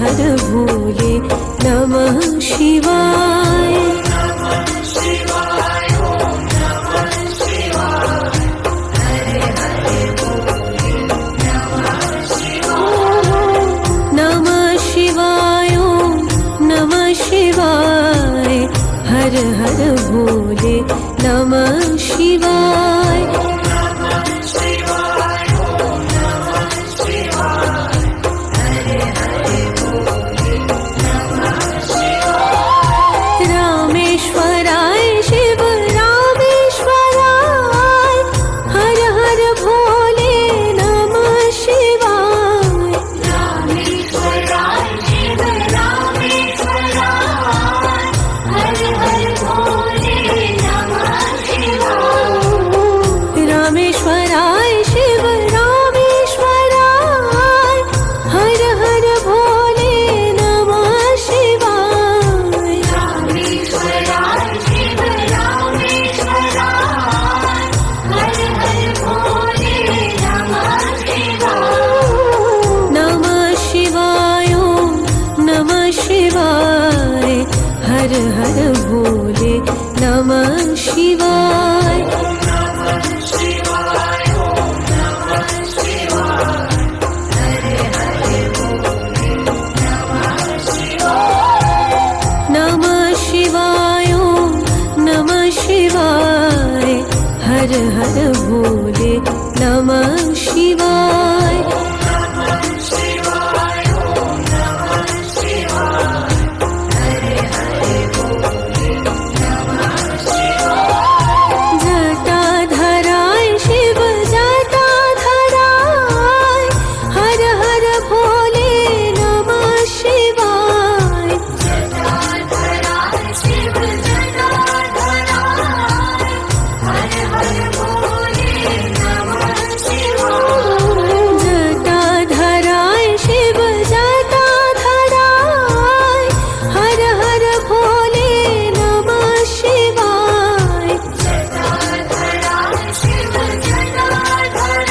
हर भोले नमः शिवाय। नमः शिवाय नमः शिवाय हर हर भोले नमः शिवाय। रामेश्वराय शिव रामेश्वराय हर हर भोले नमः शिवाय। रामेश्वराय शिव रामेश्वराय हर हर भोले नमः शिवाय। रामेश्वराय शिव रामेश्वराय हर हर भोले नमः शिवाय। रामेश्वराय शिव रामेश्वराय हर हर भोले नमः शिवाय। नमः शिवाय नमः शिवाय हर हर भोले नमः शिवाय। नमः शिवाय नमः शिवाय हर हर भोले नमः शिवाय। जटाधराय शिव जटाधराय हर हर भोले नमः शिवाय। जटाधराय शिव जटाधराय हर हर भोले नमः शिवाय। जटाधराय शिव जटाधराय हर हर भोले नमः शिवाय। जटाधराय शिव जटाधराय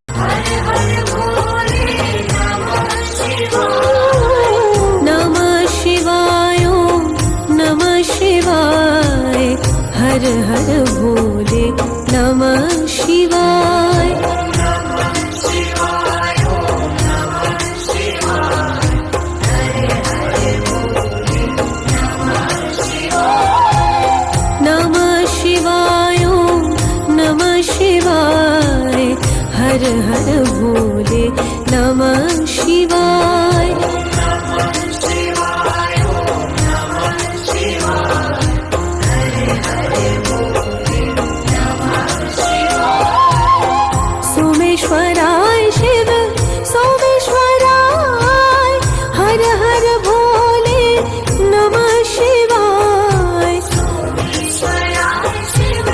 हर हर भोले नमः शिवाय। नमः शिवाय नमः शिवाय हर हर भोले नमः शिवाय। नमः शिवाय नमः शिवाय हर हर भोले नमः शिवाय। सोमेश्वराय शिव सोमेश्वराय हर हर भोले नमः शिवाय। सोमेश्वराय शिव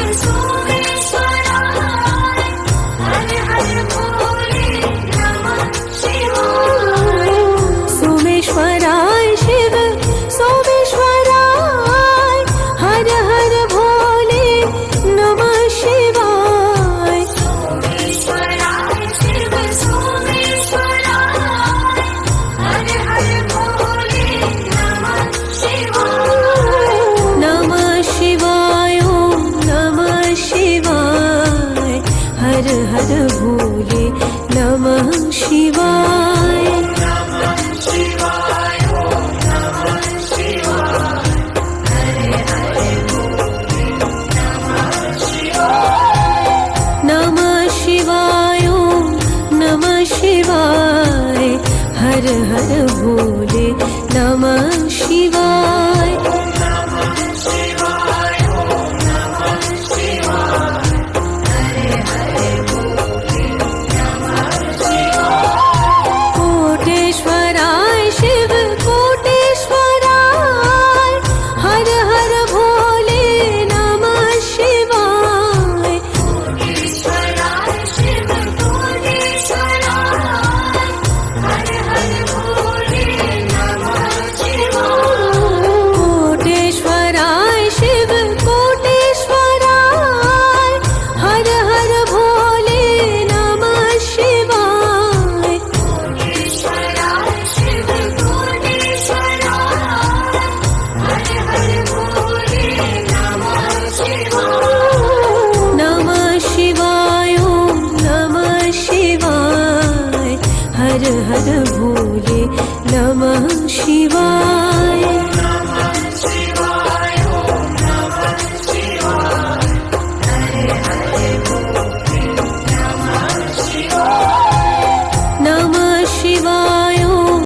सोमेश्वराय हर हर भोले नमः शिवाय। सोमेश्वराय शिव सोमेश्वराय हर हर भोले नमः शिवाय। सोमेश्वराय शिव सोमेश्वराय हर हर भोले नमः शिवाय। नमः शिवाय नमः शिवाय हर हर भोले नमः शिवाय। नमः शिवाय नमः शिवाय हर हर भोले